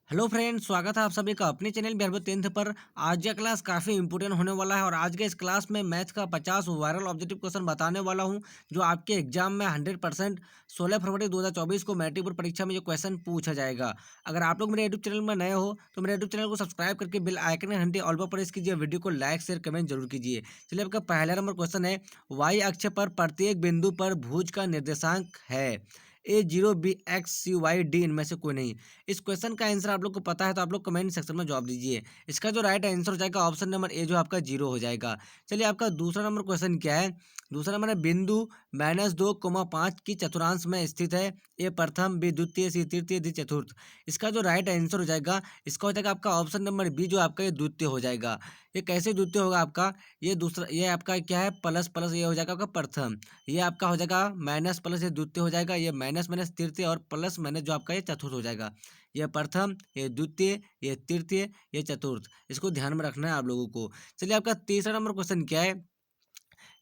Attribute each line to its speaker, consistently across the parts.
Speaker 1: Hello friends, स्वागत है आप सभी का अपने चैनल बिहार बोर्ड 10th पर। आज का क्लास काफ़ी इंपॉर्टेंट होने वाला है और आज के इस क्लास में मैथ का 50 वायरल ऑब्जेक्टिव क्वेश्चन बताने वाला हूं जो आपके एग्जाम में 100% 16 फरवरी 2024 को मैट्रिक बोर्ड परीक्षा में जो क्वेश्चन पूछा जाएगा। अगर आप लोग मेरे यूट्यूब चैनल में नए हो तो मेरे यूट्यूब चैनल को सब्सक्राइब करके बेल आइकन में घंटे ऑल पर प्रेस कीजिए, वीडियो को लाइक शेयर कमेंट जरूर कीजिए। चलिए, आपका पहला नंबर क्वेश्चन है, वाई अक्ष पर प्रत्येक बिंदु पर भुज का निर्देशांक है A0 B X C Y D, इनमें से कोई नहीं। इस क्वेश्चन का आंसर आप लोग को पता है तो आप लोग कमेंट सेक्शन में जवाब दीजिए। इसका जो राइट आंसर हो जाएगा ऑप्शन नंबर ए, जो आपका 0 हो जाएगा। चलिए, आपका दूसरा नंबर क्वेश्चन क्या है। दूसरा नंबर है, बिंदु -2, 5 की चतुर्थांश में स्थित है। ए प्रथम, बी द्वितीय, सी तृतीय, डी चतुर्थ। इसका जो राइट आंसर हो जाएगा, इसका हो जाएगा आपका ऑप्शन नंबर बी, जो आपका ये द्वितीय हो जाएगा। ये कैसे द्वितीय होगा आपका, ये दूसरा, ये आपका क्या है, प्लस प्लस, ये हो जाएगा आपका प्रथम। ये आपका हो जाएगा माइनस प्लस, ये द्वितीय हो जाएगा। ये माइनस माइनस तृतीय और प्लस माइनस जो आपका ये चतुर्थ हो जाएगा। ये प्रथम, ये द्वितीय, ये तृतीय, ये चतुर्थ। इसको ध्यान में रखना है आप लोगों को। चलिए, आपका तीसरा नंबर क्वेश्चन क्या है।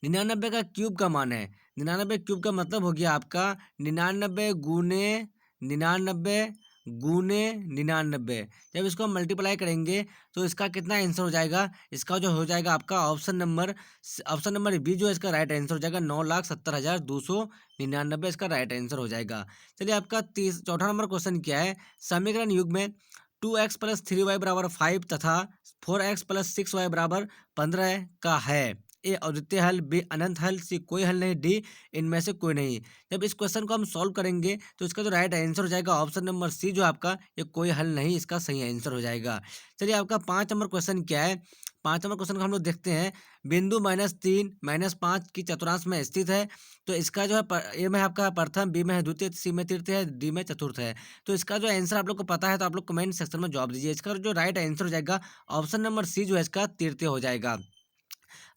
Speaker 1: 99 का क्यूब का मान है। 99 क्यूब का मतलब हो गया आपका 99 गुने 99 गुने 99। जब इसको हम मल्टीप्लाई करेंगे तो इसका कितना आंसर हो जाएगा। इसका जो हो जाएगा आपका ऑप्शन नंबर बी, जो है इसका राइट आंसर हो जाएगा 9,70,299। इसका राइट आंसर हो जाएगा। चलिए, आपका चौथा नंबर क्वेश्चन क्या है। समीकरण युग में 2x + 3y = 5 तथा 4x + 6y = 15 का है। ए अद्वितीय हल, बी अनंत हल, सी कोई हल नहीं, डी इनमें से कोई नहीं। जब इस क्वेश्चन को हम सॉल्व करेंगे तो इसका जो राइट आंसर हो जाएगा ऑप्शन नंबर सी, जो आपका ये कोई हल नहीं, इसका सही आंसर हो जाएगा। चलिए, आपका 5 नंबर क्वेश्चन क्या है। 5 नंबर क्वेश्चन को हम लोग देखते हैं। बिंदु -3 -5 की चतुर्थांश में स्थित है। तो इसका जो है ए में आपका प्रथम, बी में है द्वितीय, सी में तृतीय है, डी में चतुर्थ है। तो इसका जो आंसर आप लोग को पता है तो आप लोग कमेंट सेक्शन में जवाब दीजिए। इसका जो राइट आंसर हो जाएगा ऑप्शन नंबर सी, जो है इसका तृतीय हो जाएगा।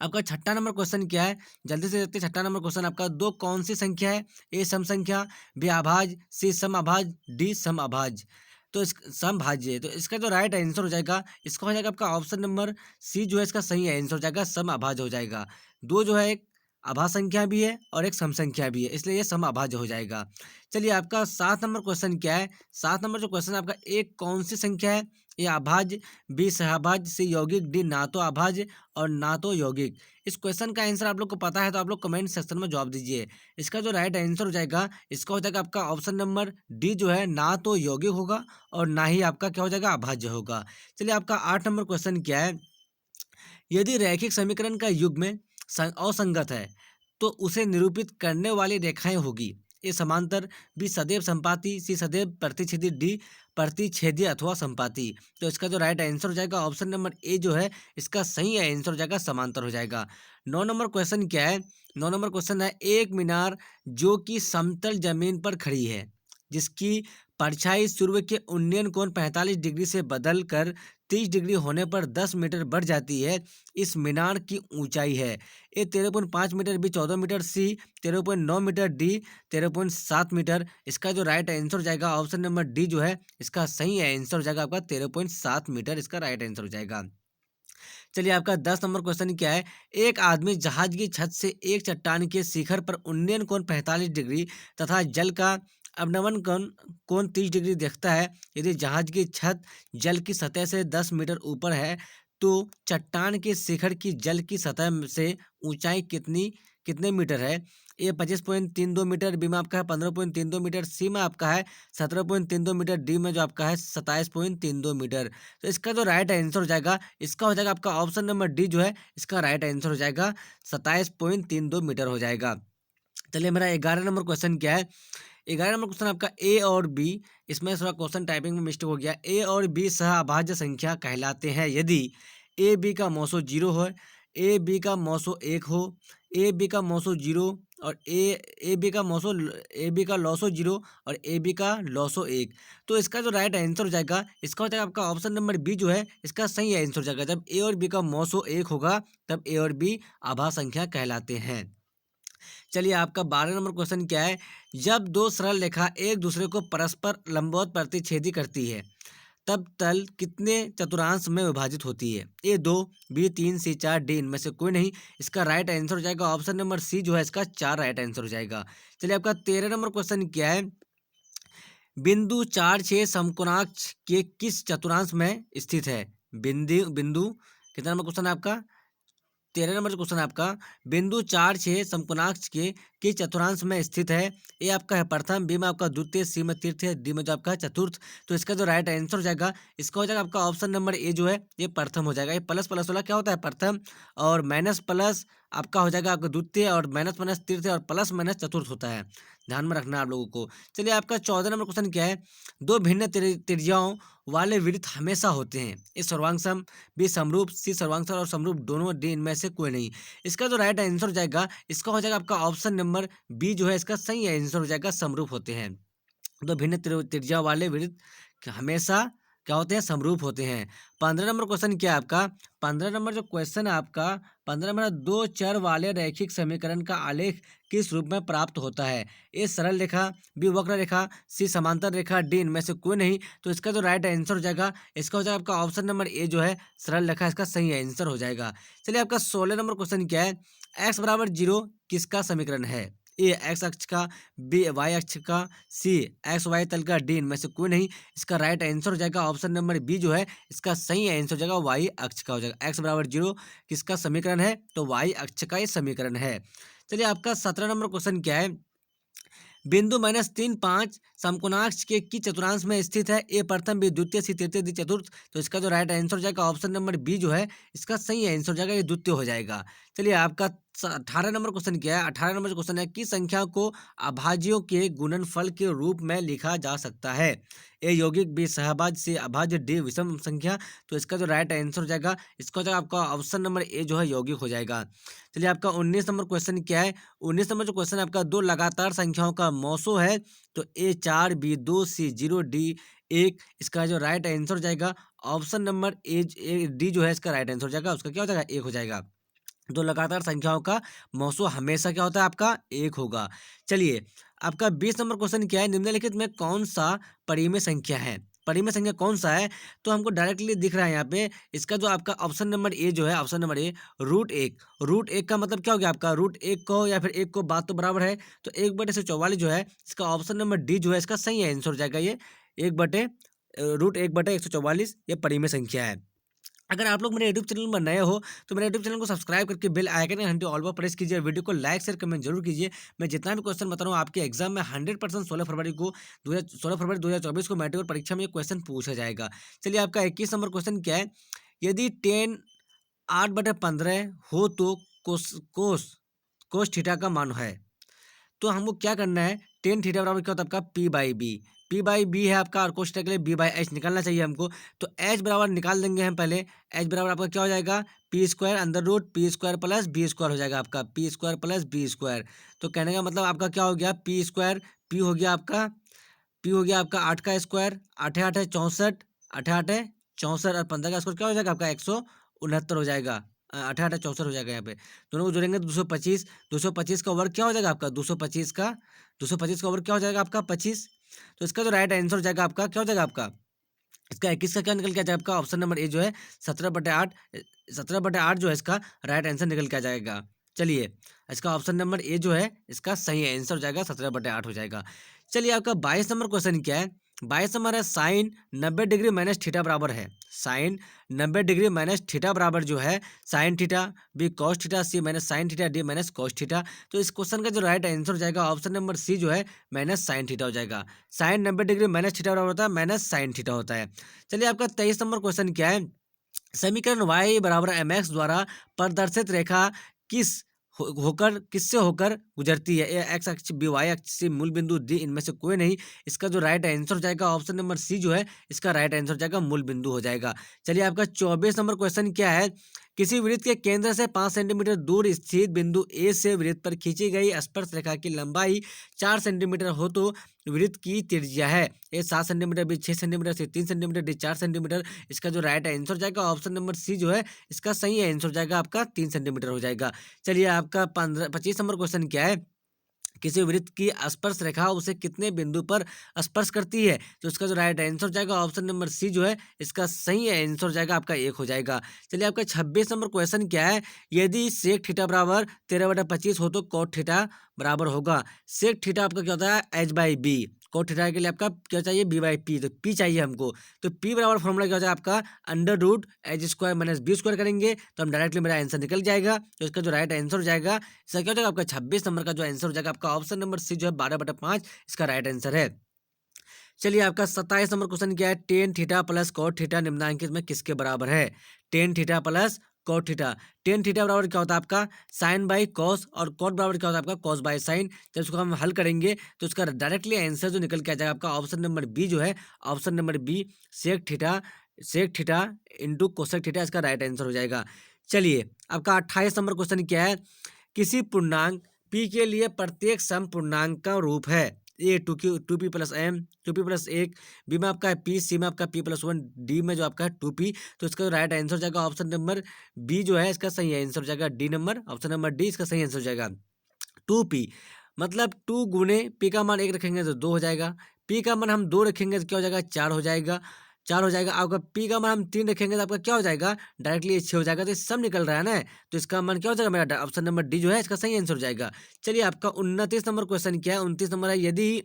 Speaker 1: आपका छठा नंबर क्वेश्चन क्या है, जल्दी से देखते हैं। छठा नंबर क्वेश्चन आपका, दो कौन सी संख्या है। ए सम संख्या, बी अभाज्य, सी सम अभाज्य, डी सम अभाज्य। तो इस सम भाज्य है। तो इसका जो राइट आंसर हो जाएगा, इसका हो जाएगा आपका ऑप्शन नंबर सी, जो है इसका सही आंसर हो जाएगा, सम अभाज्य हो जाएगा। दो जो है, एक अभाज्य संख्या भी है और एक सम संख्या भी है, इसलिए ये सम अभाज्य हो जाएगा। चलिए, आपका 7 नंबर क्वेश्चन क्या है। 7 नंबर जो क्वेश्चन है आपका, एक कौन सी संख्या है। ए अभाज्य, बी सहभाज्य, सी यौगिक, डी ना तो अभाज्य और ना तो यौगिक। इस क्वेश्चन का आंसर आप लोग को पता है तो आप लोग कमेंट सेक्शन में जवाब दीजिए। इसका जो राइट आंसर हो जाएगा, इसका हो जाएगा आपका ऑप्शन नंबर डी, जो है ना तो यौगिक होगा और ना ही आपका क्या हो जाएगा, अभाज्य होगा। चलिए, आपका 8 नंबर क्वेश्चन क्या है। यदि रैखिक समीकरण का युग्म असंगत है तो उसे निरूपित करने वाली रेखाएं होगी। ए समांतर, बी सदैव संपाती, सी सदैव प्रतिच्छेदी, डी प्रतिच्छेदीय अथवा संपाती। तो इसका जो राइट आंसर हो जाएगा ऑप्शन नंबर ए, जो है इसका सही आंसर हो जाएगा, समांतर हो जाएगा। 9 नंबर क्वेश्चन क्या है। 9 नंबर क्वेश्चन है, एक मीनार जो कि समतल जमीन पर खड़ी है, जिसकी परछाई सूर्य के उन्नयन कोण 45 डिग्री से बदल कर 30 डिग्री होने पर 10 मीटर बढ़ जाती है, इस मीनार की ऊंचाई है। ए 13.5 मीटर, बी 14 मीटर, सी 13.9 मीटर, डी 13.7 मीटर। इसका जो राइट आंसर हो जाएगा ऑप्शन नंबर डी, जो है इसका सही आंसर हो जाएगा आपका 13.7 मीटर। इसका राइट आंसर हो जाएगा। चलिए, आपका 10 नंबर क्वेश्चन क्या है। एक आदमी जहाज की छत से एक चट्टान के शिखर पर उन्नयन कोण 45 डिग्री तथा जल का अवनमन कोण 30 डिग्री देखता है। यदि जहाज की छत जल की सतह से 10 मीटर ऊपर है तो चट्टान के शिखर की जल की सतह से ऊंचाई कितने मीटर है। ए 25.32 मीटर, बी में आपका है 15.32 मीटर, सी में आपका है 17.32 मीटर, डी में जो आपका है 27.32 मीटर। तो इसका जो राइट आंसर हो जाएगा, इसका हो जाएगा आपका ऑप्शन नंबर डी, जो है इसका राइट आंसर हो जाएगा 27.32 मीटर हो जाएगा। चलिए, मेरा 11 नंबर क्वेश्चन क्या है। 11 नंबर क्वेश्चन आपका, ए और बी, इसमें थोड़ा क्वेश्चन टाइपिंग में मिस्टेक हो गया। ए और बी सहअभाज्य संख्या कहलाते हैं यदि ए बी का मौसो 0 हो, ए बी का मौसो 1 हो, ए बी का मौसो 0 और ए बी का लॉसो 0 और ए बी का लॉसो 1। तो इसका जो राइट आंसर हो जाएगा, इसका हो जाएगा आपका ऑप्शन नंबर बी, जो है इसका सही आंसर हो जाएगा। जब ए और बी का मौसो 1 होगा तब ए और बी अभाज्य संख्या कहलाते हैं। चलिए, आपका 12 नंबर क्वेश्चन क्या है। जब दो सरल रेखा एक दूसरे को परस्पर लंबवत प्रतिच्छेदी करती है तब तल कितने चतुर्थांश में विभाजित होती है। ए 2, बी 3, सी 4, डी इनमें से कोई नहीं। इसका राइट आंसर हो जाएगा ऑप्शन नंबर सी, जो है इसका 4 राइट आंसर हो जाएगा। चलिए, आपका 13 नंबर क्वेश्चन क्या है। बिंदु 4 6 समकोणाक्ष के किस चतुर्थांश में स्थित है? बिंदु बिंदु कितना नंबर क्वेश्चन है आपका? 13 नंबर क्वेश्चन है आपका। बिंदु 4 6 समकोणाक्ष के चतुर्थांश में स्थित है। ए आपका है प्रथम, बी में आपका द्वितीय, सी में तृतीय, डी में जो आपका है चतुर्थ। तो इसका जो राइट आंसर हो जाएगा, इसका हो जाएगा आपका ऑप्शन नंबर ए जो है ये प्रथम हो जाएगा। ये प्लस प्लस वाला क्या होता है? प्रथम, और माइनस प्लस आपका हो जाएगा आपका द्वितीय, और माइनस माइनस तृतीय, और प्लस माइनस चतुर्थ होता है। ध्यान में रखना आप लोगों को। चलिए आपका 14 नंबर क्वेश्चन क्या है? दो भिन्न त्रिज्याओं वाले वृत्त हमेशा होते हैं। ए सर्वांग बी समरूप, सी सर्वांग और समरूप दोनों, डी इनमें से कोई नहीं। इसका जो राइट आंसर हो जाएगा, इसका हो जाएगा आपका ऑप्शन नंबर बी जो है इसका सही आंसर हो जाएगा, समरूप होते हैं। दो भिन्न त्रिज्या वाले वृत्त हमेशा क्या होते हैं? समरूप होते हैं। 15 नंबर क्वेश्चन क्या है आपका? 15 नंबर जो क्वेश्चन है आपका, 15 नंबर, दो चर वाले रैखिक समीकरण का आलेख किस रूप में प्राप्त होता है? ए सरल रेखा, बी वक्र रेखा, सी समांतर रेखा, डी इनमें से कोई नहीं। तो इसका जो राइट आंसर हो जाएगा, इसका हो जाएगा आपका ऑप्शन नंबर ए जो है सरल रेखा, इसका सही आंसर हो जाएगा। चलिए आपका 16 नंबर क्वेश्चन क्या है? एक्स बराबर 0 किसका समीकरण है? ए एक्स अक्ष का, बी वाई अक्ष का, सी एक्स वाई तल का, डी इनमें से कोई नहीं। इसका राइट आंसर हो जाएगा ऑप्शन नंबर बी जो है इसका सही आंसर हो जाएगा, वाई अक्ष का हो जाएगा। एक्स बराबर 0 किसका समीकरण है? तो वाई अक्ष का ये समीकरण है। चलिए आपका 17 नंबर क्वेश्चन क्या है? बिंदु -3 5 समकोणाक्ष के किस चतुर्थांश में स्थित है? ए प्रथम, बी द्वितीय, सी तृतीय, डी चतुर्थ। तो इसका जो राइट आंसर हो जाएगा ऑप्शन नंबर बी जो है इसका सही आंसर हो जाएगा, ये द्वितीय हो जाएगा। चलिए आपका 18 नंबर क्वेश्चन क्या है? 18 नंबर क्वेश्चन है, किस संख्या को अभाज्यों के गुणनफल के रूप में लिखा जा सकता है? ए यौगिक, बी सहभाज्य, सी अभाज्य, डी विषम संख्या। तो इसका जो राइट आंसर हो जाएगा, इसका हो जाएगा आपका ऑप्शन नंबर ए जो है यौगिक हो जाएगा। चलिए आपका 19 नंबर क्वेश्चन क्या है? 19 नंबर जो क्वेश्चन है आपका, दो लगातार संख्याओं का मौसो है। तो ए 4, बी 2, सी 0, डी 1। इसका जो राइट आंसर हो जाएगा ऑप्शन नंबर ए डी जो है इसका राइट आंसर हो जाएगा, उसका क्या हो जाएगा? 1 हो जाएगा। दो लगातार संख्याओं का मौसो हमेशा क्या होता है? आपका 1 होगा। चलिए आपका 20 नंबर क्वेश्चन क्या है? निम्नलिखित में कौन सा परिमेय संख्या है? परिमेय संख्या कौन सा है? तो हमको डायरेक्टली दिख रहा है यहाँ पे। इसका जो आपका ऑप्शन नंबर ए जो है, ऑप्शन नंबर ए √1। √1 का मतलब क्या हो गया आपका? √1 को या फिर 1 को, बात तो बराबर है। तो 1/144 जो है इसका ऑप्शन नंबर डी जो है इसका सही आंसर हो जाएगा। ये 1/1/144 ये परिमेय संख्या है। अगर आप लोग मेरे यूट्यूब चैनल पर नए हो तो मेरे यूट्यूब चैनल को सब्सक्राइब करके बेल आइकन या घंटी ऑल पर प्रेस कीजिए। वीडियो को लाइक शेयर कमेंट जरूर कीजिए। मैं जितना भी क्वेश्चन बता रहा हूँ आपके एग्जाम में 100% 16 फरवरी 2024 को मैट्रिक परीक्षा में ये क्वेश्चन पूछा जाएगा। चलिए आपका 21 नंबर क्वेश्चन क्या है? यदि 10 8/15 हो तो कोस कोस कोस थीटा का मान है। तो हमको क्या करना है? टेन थीटा बराबर क्या होता है आपका? पी बाई बी है आपका, और कोष्टक के लिए बी बाई एच निकालना चाहिए हमको। तो एच बराबर निकाल देंगे हम पहले। एच बराबर आपका क्या हो जाएगा? p² प्लस बी स्क्वायर हो जाएगा आपका, p² प्लस बी स्क्वायर। तो कहने का मतलब आपका क्या हो गया? पी हो गया आपका, पी हो गया आपका 8 का स्क्वायर, 8 8 है 64, 8 8 है 64, और 15 का स्क्वायर क्या हो जाएगा आपका? 169 हो जाएगा। 8 8 64 हो जाएगा यहाँ पे। दोनों को जोड़ेंगे तो 225। 225 का वर्ग क्या हो जाएगा आपका? 225 का वर्ग क्या हो जाएगा आपका? 25। तो इसका जो राइट आंसर हो जाएगा आपका क्या हो जाएगा आपका? इसका 21 का क्या निकल के आ जाएगा आपका? ऑप्शन नंबर ए जो है 17/8। 17/8 जो है इसका राइट आंसर निकल के आ जाएगा। चलिए इसका ऑप्शन नंबर ए जो है इसका सही आंसर हो जाएगा, 17/8 हो जाएगा। चलिए आपका 22 नंबर क्वेश्चन क्या है? 22 नंबर है, साइन 90 डिग्री माइनस थीटा बराबर है। साइन 90 डिग्री माइनस थीटा बराबर जो है sine theta, B cos theta, C minus sine theta, D minus cos theta. तो इस क्वेश्चन का जो राइट आंसर हो जाएगा ऑप्शन नंबर सी जो है माइनस साइन थीटा हो जाएगा। साइन 90 डिग्री माइनस थीटा बराबर होता है माइनस साइन थीटा होता है। चलिए आपका 23 नंबर क्वेश्चन क्या है? समीकरण y बराबर mx द्वारा प्रदर्शित रेखा किस होकर किससे होकर गुजरती है? ए एक्स अक्ष, बी वाई अक्ष, सी मूल बिंदु, डी इनमें से कोई नहीं। इसका जो राइट आंसर हो जाएगा ऑप्शन नंबर सी जो है इसका राइट आंसर हो जाएगा, मूल बिंदु हो जाएगा। चलिए आपका 24 नंबर क्वेश्चन क्या है? किसी वृत्त के केंद्र से 5 सेंटीमीटर दूर स्थित बिंदु ए से वृत्त पर खींची गई स्पर्श रेखा की लंबाई 4 सेंटीमीटर हो तो वृत्त की त्रिज्या है। ए 7 सेंटीमीटर, बी 6 सेंटीमीटर, सी 3 सेंटीमीटर, डी 4 सेंटीमीटर। इसका जो राइट आंसर हो जाएगा ऑप्शन नंबर सी जो है इसका सही आंसर हो जाएगा, आपका 3 सेंटीमीटर हो जाएगा। चलिए आपका 25 नंबर क्वेश्चन क्या है? किसी वृत्त की स्पर्श रेखा उसे कितने बिंदु पर स्पर्श करती है? तो इसका जो राइट आंसर हो जाएगा ऑप्शन नंबर सी जो है इसका सही आंसर हो जाएगा, आपका 1 हो जाएगा। चलिए आपका 26 नंबर क्वेश्चन क्या है? यदि सेक थीटा बराबर 13/25 हो तो कॉट थीटा बराबर होगा। सेक थीटा आपका क्या होता है? h/b। कोट थीटा के लिए आपका क्या चाहिए, बी बाई पी, तो पी चाहिए हमको। तो पी बराबर फॉर्मूला क्या हो जाएगा आपका, under root H square minus B square करेंगे तो हम डायरेक्टली मेरा आंसर निकल जाएगा। तो इसका जो राइट आंसर हो जाएगा, इसका क्या हो जाएगा आपका 26 नंबर का जो आंसर हो जाएगा आपका ऑप्शन नंबर सी जो है 12/5 इसका राइट आंसर है। चलिए आपका 27 नंबर क्वेश्चन क्या है, tan theta plus cot theta निम्नलिखित में किसके बराबर है। Tan theta plus cot theta, tan theta बराबर क्या होता है आपका साइन बाई कॉस, और कॉट बराबर क्या होता है आपका कॉस बाई साइन। जब इसको हम हल करेंगे तो इसका डायरेक्टली आंसर जो निकल के आ जाएगा आपका ऑप्शन नंबर बी जो है, option number B sec theta into cosec theta इसका राइट आंसर हो जाएगा। चलिए आपका 28 नंबर क्वेश्चन क्या है, किसी पूर्णांक p के लिए प्रत्येक सम पूर्णांक का रूप है। A two P plus M, two P plus एक, बी में आपका है पी, सी में आपका पी प्लस वन, डी में जो आपका है टू पी। तो इसका राइट आंसर हो जाएगा ऑप्शन नंबर बी जो है इसका सही आंसर हो जाएगा, D number option number D इसका सही आंसर हो जाएगा। टू पी मतलब टू गुने पी का मान एक रखेंगे तो दो हो जाएगा, पी का मान हम दो रखेंगे तो क्या हो जाएगा, चार हो जाएगा, चार हो जाएगा। आपका पी का मान हम तीन रखेंगे तो आपका क्या हो जाएगा, डायरेक्टली ये छः हो जाएगा। तो ये सब निकल रहा है ना, तो इसका मान क्या हो जाएगा मेरा ऑप्शन नंबर डी जो है इसका सही आंसर हो जाएगा। चलिए आपका 29 नंबर क्वेश्चन क्या है, 29 नंबर है, यदि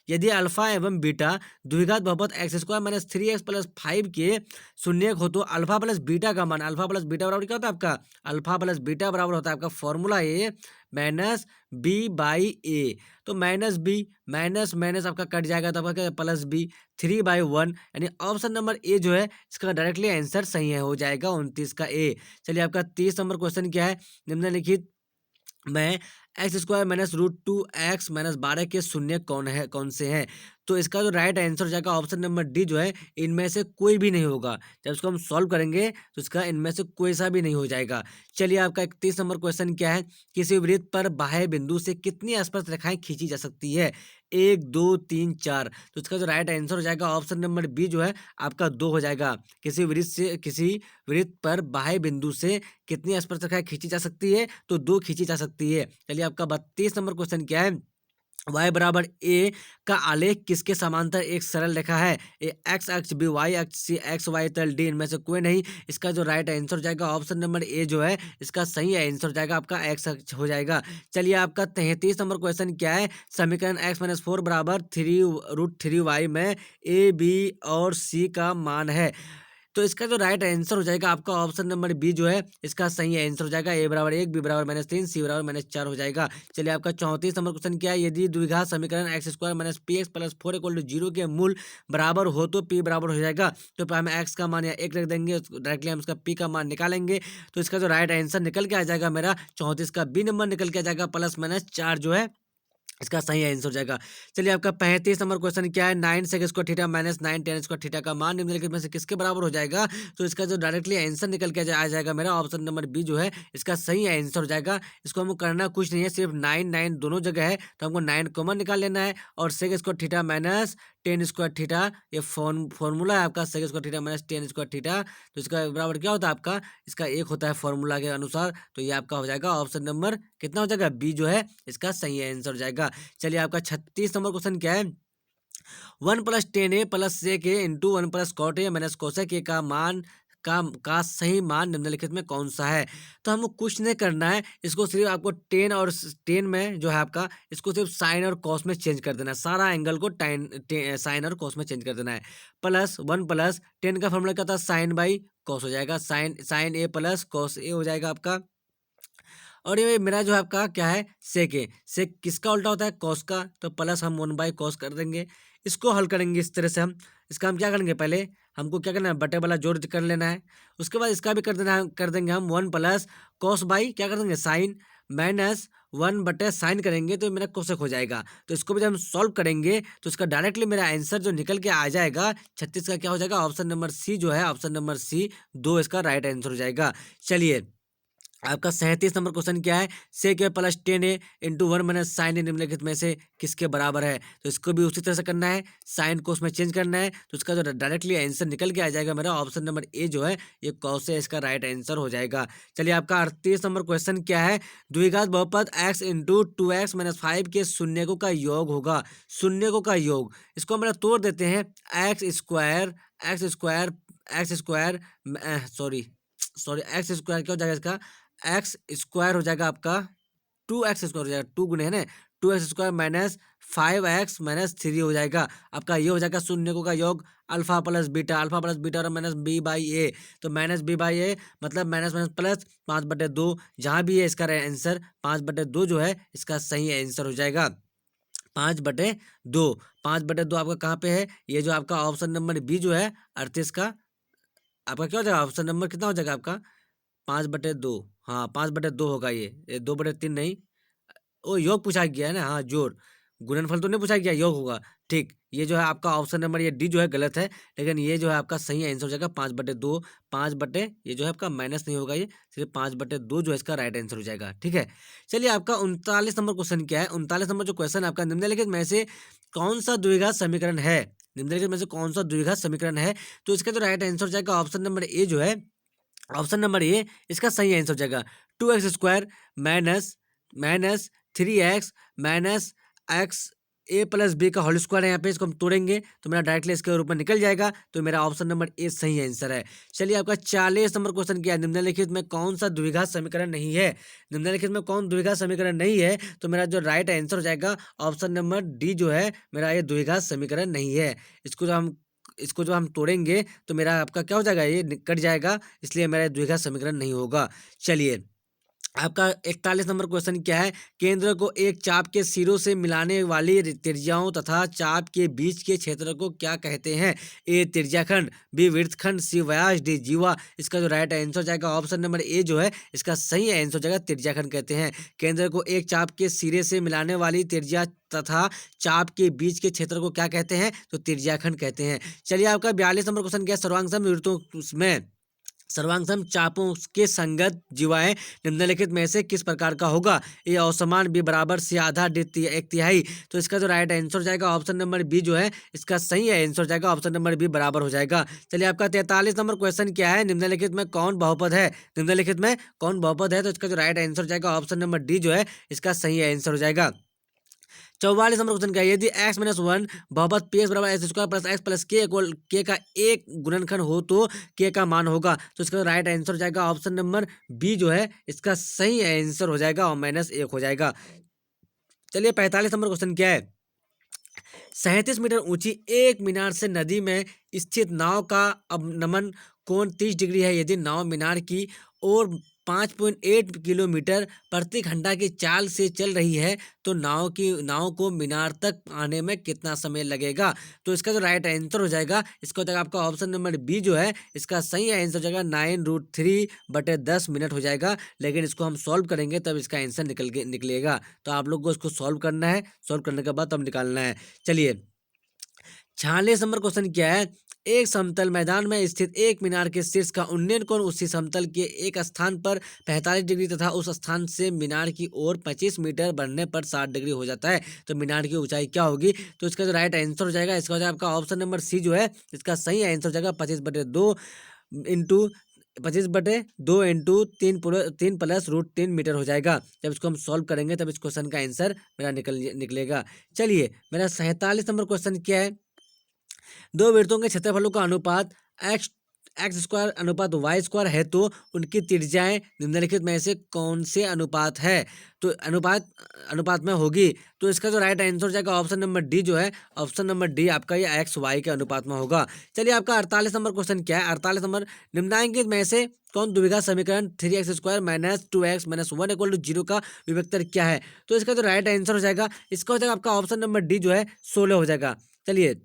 Speaker 1: यदि अल्फा एवं बीटा द्विघात बहुपद x square minus three x plus five के शून्य हो तो अल्फा प्लस बीटा का मान, अल्फा प्लस बीटा बराबर क्या होता है आपका, अल्फा प्लस बीटा बराबर होता है आपका formula A minus B by A. तो माइनस बी माइनस माइनस आपका कट जाएगा तो आपका क्या प्लस बी, 3/1, यानी ऑप्शन नंबर ए जो है इसका डायरेक्टली आंसर सही है, हो जाएगा 29 का ए। चलिए आपका 30 नंबर क्वेश्चन क्या है, निम्नलिखित में X square minus root two X minus 12 के शून्य कौन से हैं। तो इसका जो राइट आंसर हो जाएगा ऑप्शन नंबर डी जो है, इनमें से कोई भी नहीं होगा। जब इसको हम सॉल्व करेंगे तो इसका इनमें से कोई सा भी नहीं हो जाएगा। चलिए आपका 31 नंबर क्वेश्चन क्या है, किसी वृत्त पर बाह्य बिंदु से कितनी स्पर्श रेखाएं खींची जा सकती है, एक दो तीन चार। तो इसका जो राइट आंसर हो जाएगा ऑप्शन नंबर बी जो है आपका दो हो जाएगा। किसी वृत्त पर बाह्य बिंदु से कितनी स्पर्श रेखाएं खींची जा सकती है, तो दो खींची जा सकती है। चलिए आपका 32 नंबर क्वेश्चन क्या है, y बराबर ए का आलेख किसके समांतर एक सरल रेखा है, ए एक्स अक्ष बी वाई अक्ष सी एक्स वाई तल डी, इनमें से कोई नहीं। इसका जो राइट आंसर हो जाएगा ऑप्शन नंबर ए जो है इसका सही आंसर हो जाएगा आपका एक्स अक्ष हो जाएगा। चलिए आपका 33 नंबर क्वेश्चन क्या है, समीकरण एक्स माइनस फोर बराबर थ्री रूट 3y में ए बी और सी का मान है। तो इसका जो राइट आंसर हो जाएगा आपका ऑप्शन नंबर बी जो है इसका सही आंसर हो जाएगा, ए बराबर एक, बी बराबर -3, सी बराबर -4 हो जाएगा। चलिए आपका 34 नंबर क्वेश्चन क्या है, यदि द्विघात समीकरण X square minus P X plus four equal to zero के मूल बराबर हो तो पी बराबर हो जाएगा। तो हम एक्स का मान या एक रख देंगे, डायरेक्टली हम इसका पी का मान निकालेंगे। तो इसका जो राइट आंसर निकल के आ जाएगा मेरा 34 का बी नंबर निकल के आ जाएगा, +-4 जो है इसका सही आंसर हो जाएगा। चलिए आपका 35 नंबर क्वेश्चन क्या है, 9 sec square theta minus 9 tan square theta का मान निम्नलिखित में से किसके बराबर हो जाएगा। तो इसका जो डायरेक्टली आंसर निकल के आ जाएगा मेरा ऑप्शन नंबर बी जो है इसका सही आंसर हो जाएगा। इसको हमको करना कुछ नहीं है, सिर्फ 9 दोनों जगह है तो हमको 9 कॉमन निकाल लेना है, और sec square theta minus tan square theta ये फॉर्मूला है आपका, sec square theta minus tan square theta. तो इसका बराबर क्या होता है आपका, इसका एक होता है फॉर्मूला के अनुसार। तो ये आपका हो जाएगा ऑप्शन नंबर कितना हो जाएगा, बी जो है इसका सही आंसर हो जाएगा। चलिए आपका 36 नंबर क्वेश्चन क्या है, 1+tan a+sec a into 1+cot a minus cosec ए का मान का सही मान निम्नलिखित में कौन सा है। तो हमको कुछ नहीं करना है, इसको सिर्फ आपको टेन में जो है आपका इसको सिर्फ साइन और कॉस में चेंज कर देना है, सारा एंगल को साइन और कॉस में चेंज कर देना है। +1+tan का फॉर्मूला क्या था, साइन बाई कॉस हो जाएगा, sign A plus cos A हो जाएगा आपका। और ये मेरा जो है आपका क्या है, सेक किसका उल्टा होता है, कॉस का। तो प्लस हम 1/cos कर देंगे, इसको हल करेंगे इस तरह से हम। इसका हम क्या करेंगे, पहले हमको क्या करना है, बटे वाला जोड़ कर लेना है। उसके बाद इसका भी कर देंगे हम 1+cos बाई क्या कर देंगे, साइन माइनस 1/साइन करेंगे तो मेरा कोसेक हो जाएगा। तो इसको भी जब हम सॉल्व करेंगे तो इसका डायरेक्टली मेरा आंसर जो निकल के आ जाएगा 36 का क्या हो जाएगा, ऑप्शन नंबर सी जो है, ऑप्शन नंबर सी दो इसका राइट आंसर हो जाएगा। चलिए आपका 37 नंबर क्वेश्चन क्या है, सेक ए प्लस टेन ए इंटू 1 माइनस साइन ए निम्नलिखित में से किसके बराबर है। तो इसको भी उसी तरह से करना है, साइन को उसमें चेंज करना है। तो इसका जो डायरेक्टली आंसर निकल के आ जाएगा मेरा ऑप्शन नंबर ए जो है ये कॉस है, इसका राइट आंसर हो जाएगा। चलिए आपका 38 नंबर क्वेश्चन क्या है, द्विघात बहुपद एक्स इंटू 2x माइनस 5 के शून्यकों का योग होगा, शून्यकों का योग। इसको हम तोड़ देते हैं, एक्स स्क्वायर एक्स स्क्वायर क्या हो जाएगा इसका, एक्स स्क्वायर हो जाएगा आपका 2x स्क्वायर हो जाएगा, टू गुने है ना, 2x square minus 5x minus 3 हो जाएगा। आपका ये हो जाएगा शून्यकों का योग अल्फा प्लस बीटा और माइनस बी बाई ए। तो माइनस बी बाई ए मतलब माइनस माइनस प्लस 5/2, जहाँ भी है इसका आंसर 5/2 जो है इसका सही आंसर हो जाएगा। 5/2, 5/2 आपका कहाँ पे है? ये जो आपका ऑप्शन नंबर बी जो है 38 का आपका क्या हो जाएगा? ऑप्शन नंबर कितना हो जाएगा आपका? 5/2। हाँ 5/2 होगा ये 2/3 नहीं। ओ योग पूछा गया है ना, हाँ जोड़, गुणनफल तो नहीं पूछा गया, योग होगा। ठीक, ये जो है आपका ऑप्शन नंबर ये डी जो है गलत है, लेकिन ये जो है आपका सही आंसर हो जाएगा 5/2। 5 ये जो है आपका माइनस नहीं होगा, ये सिर्फ 5/2 जो है इसका राइट आंसर हो जाएगा। ठीक है, चलिए आपका 39 नंबर क्वेश्चन क्या है? 39 नंबर जो क्वेश्चन है आपका, निम्नलिखित में से कौन सा द्विघात समीकरण है? निम्नलिखित में से कौन सा द्विघात समीकरण है? तो इसका जो राइट आंसर हो जाएगा ऑप्शन नंबर ए जो है, ऑप्शन नंबर ए इसका सही आंसर हो जाएगा। 2x² minus minus 3x minus X A plus B का होल स्क्वायर है। यहाँ पे इसको हम तोड़ेंगे तो मेरा डायरेक्टली इसके रूप में निकल जाएगा, तो मेरा ऑप्शन नंबर ए सही आंसर है। चलिए आपका 40 नंबर क्वेश्चन क्या है? निम्नलिखित में कौन सा द्विघात समीकरण नहीं है? निम्नलिखित में कौन द्विघात समीकरण नहीं है? तो मेरा जो राइट आंसर हो जाएगा ऑप्शन नंबर डी जो है मेरा ये द्विघात समीकरण नहीं है। इसको जो हम तोड़ेंगे तो मेरा आपका क्या हो जाएगा? ये कट जाएगा, इसलिए मेरा द्विघात समीकरण नहीं होगा। चलिए आपका 41 नंबर क्वेश्चन क्या है? केंद्र को एक चाप के सिरों से मिलाने वाली त्रिज्याओं तथा चाप के बीच के क्षेत्र को क्या कहते हैं? ए त्रिज्याखंड, बी वृत्तखंड, सी व्यास, डी जीवा। इसका जो राइट आंसर हो जाएगा ऑप्शन नंबर ए जो है इसका सही आंसर हो जाएगा त्रिज्याखंड कहते हैं। केंद्र को एक चाप के सिरे से मिलाने वाली त्रिज्या तथा चाप के बीच के क्षेत्र को क्या कहते हैं? तो त्रिज्याखंड कहते हैं। चलिए आपका 42 नंबर क्वेश्चन क्या है? सर्वांग वृत्तों में सर्वांग चापों के संगत जीवाएं निम्नलिखित में से किस प्रकार का होगा? ए असमान, बी बराबर, सी आधा, डी एक तिहाई। तो इसका जो राइट आंसर हो जाएगा ऑप्शन नंबर बी जो है इसका सही आंसर हो जाएगा, ऑप्शन नंबर बी बराबर हो जाएगा। चलिए आपका 43 नंबर क्वेश्चन क्या है? निम्नलिखित में कौन बहुपद है? निम्नलिखित में कौन बहुपद है? तो इसका जो राइट आंसर हो जाएगा ऑप्शन नंबर डी जो है इसका सही आंसर हो जाएगा। 44 नंबर क्वेश्चन क्या है? यदि x-1 बहुपद px बराबर x square plus x plus के इक्वल के का एक गुणनखंड हो तो के का मान होगा। तो इसका राइट आंसर हो जाएगा ऑप्शन नंबर बी जो है इसका सही आंसर हो जाएगा और -1 हो जाएगा। चलिए 45 नंबर क्वेश्चन क्या है? 37 मीटर ऊंची एक मीनार से नदी में स्थित नाव का अवनमन कोण 30 डिग्री है। यदि नाव मीनार की ओर 5.8 किलोमीटर प्रति घंटा की चाल से चल रही है तो नाव को मीनार तक आने में कितना समय लगेगा? तो इसका जो राइट आंसर हो जाएगा इसका हो जाएगा आपका ऑप्शन नंबर बी जो है इसका सही आंसर हो जाएगा 9√3/10 मिनट हो जाएगा। लेकिन इसको हम सॉल्व करेंगे तब इसका आंसर निकलेगा। तो आप लोग को इसको सॉल्व करना है, सॉल्व करने के बाद तब निकालना है। चलिए 46 नंबर क्वेश्चन क्या है? एक समतल मैदान में स्थित एक मीनार के शीर्ष का उन्नयन कोण उसी समतल के एक स्थान पर 45 डिग्री तथा उस स्थान से मीनार की ओर 25 मीटर बढ़ने पर 60 डिग्री हो जाता है। तो मीनार की ऊंचाई क्या होगी? तो इसका जो राइट आंसर हो जाएगा इसका हो जाएगा आपका ऑप्शन नंबर सी जो है इसका सही आंसर हो जाएगा 25/2 इंटू 25/2 इंटू 3 प्लस √3 मीटर हो जाएगा। जब इसको हम सॉल्व करेंगे तब इस क्वेश्चन का आंसर मेरा निकलेगा। चलिए मेरा 47 नंबर क्वेश्चन क्या है? दो वृत्तों के क्षेत्रफलों का अनुपात एक्स स्क्वायर अनुपात वाई स्क्वायर है तो उनकी त्रिज्याएं निम्नलिखित में से कौन से अनुपात है? तो अनुपात में होगी। तो इसका जो राइट आंसर हो जाएगा ऑप्शन नंबर डी जो है, ऑप्शन नंबर डी आपका ये एक्स वाई के अनुपात में होगा। चलिए आपका 48 नंबर क्वेश्चन क्या है? 48 नंबर, निम्नलिखित में से कौन द्विघात समीकरण 3x² minus 2x minus 1 equal to 0 का विभक्तर क्या है? तो इसका जो राइट आंसर हो जाएगा इसका हो जाएगा आपका ऑप्शन नंबर डी जो है 16 हो जाएगा। चलिए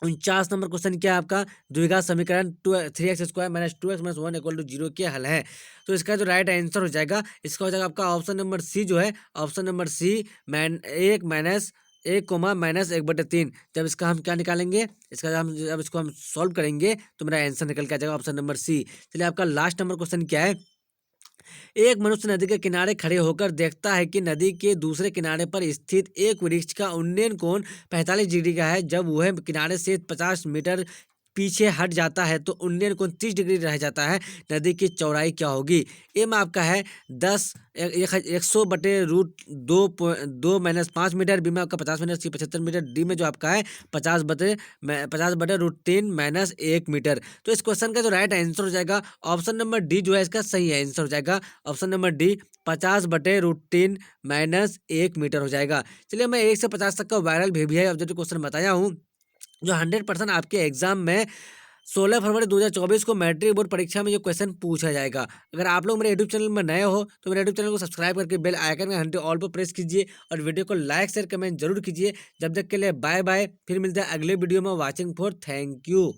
Speaker 1: 49 नंबर क्वेश्चन क्या है आपका? द्विघात समीकरण 3x² minus 2x minus 1 equal to 0 के हल है। तो इसका जो राइट आंसर हो जाएगा इसका हो जाएगा आपका ऑप्शन नंबर सी जो है, option number C 1 minus 1 minus 1/3। जब इसका हम क्या निकालेंगे, जब इसको हम सॉल्व करेंगे तो मेरा आंसर निकल के आ जाएगा ऑप्शन नंबर सी। चलिए आपका लास्ट नंबर क्वेश्चन क्या है? एक मनुष्य नदी के किनारे खड़े होकर देखता है कि नदी के दूसरे किनारे पर स्थित एक वृक्ष का उन्नयन कोण 45 डिग्री का है जब वह किनारे से 50 मीटर पीछे हट जाता है तो 29 डिग्री रह जाता है, नदी की चौड़ाई क्या होगी? ए में आपका है 100/√2 बी में आपका 50 मीटर, सी 75 मीटर, डी में जो आपका है 50/√3 - 1 मीटर। तो इस क्वेश्चन का जो राइट आंसर हो जाएगा ऑप्शन नंबर डी जो है इसका सही आंसर हो जाएगा। ऑप्शन नंबर डी 50/√3 - 1 मीटर हो जाएगा। चलिए मैं 1 से 50 तक का वायरल भी है ऑब्जेक्टिव क्वेश्चन बताया हूँ जो 100% आपके एग्जाम में 16 फरवरी 2024 को मैट्रिक बोर्ड परीक्षा में ये क्वेश्चन पूछा जाएगा। अगर आप लोग मेरे यूट्यूब चैनल में नए हो तो मेरे यूट्यूब चैनल को सब्सक्राइब करके बेल आइकन में घंटे ऑल पर प्रेस कीजिए और वीडियो को लाइक शेयर कमेंट जरूर कीजिए। जब तक के लिए बाय बाय, फिर मिलते हैं अगले वीडियो में। Watching for thank you.